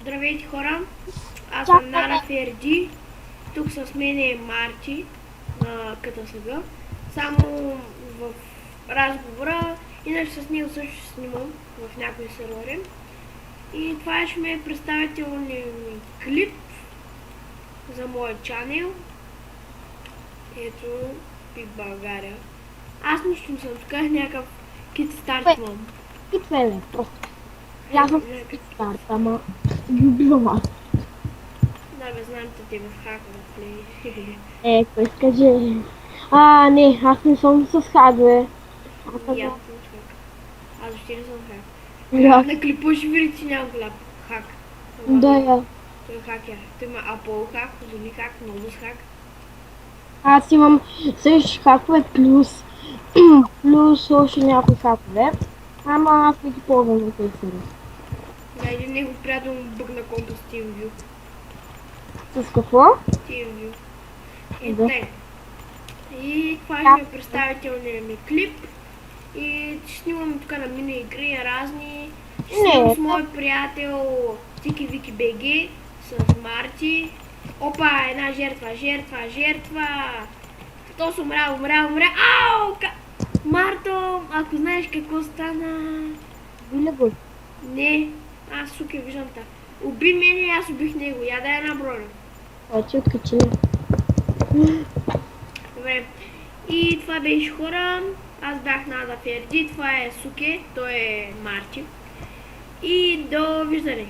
Здравейте хора, аз съм Нара Ферди, тук с мен е Марти на КТСГ, само в разговора, иначе с него също ще снимам в някои сервери. И това ще ми е представителният ми клип за моят чанел. Ето, Пик България. Аз нищо не съм, тук е някакъв кит старт имам. Кит веле, просто. Я съм кит старт, ама ги убивам аз. Да, бе, знам, че те в хакове Кой скаже? Не, аз не съм с хагове. аз съм хак. Аз въобще не съм хак. Да. На клипа ще видите, че нямам хак. Да, я. Той е хакер. Той има Apollo хак, Zuni хак, Nodus хак. Аз имам също хакове плюс още някои хакове. Ама аз не ги ползвам за тези серии. Да, един негов приятел му бъгна компа с TeamView. С какво? TeamView. Да. Не. И това ще ми е представителният ми клип. И ще снимам тук на мини игри разни. Ще снимам с мой приятел Тики Вики БГ, с Марти. Опа, една жертва. То се умря. Ау! Марто, ако знаеш какво стана... Били го. Не, аз суки виждам та. Уби мене и аз убих него. Я дай една броня. Ти откачи. Добре. И това беше хора. Аз бях Нада Ферди. Това е Суке. Той е Марти. И довиждане.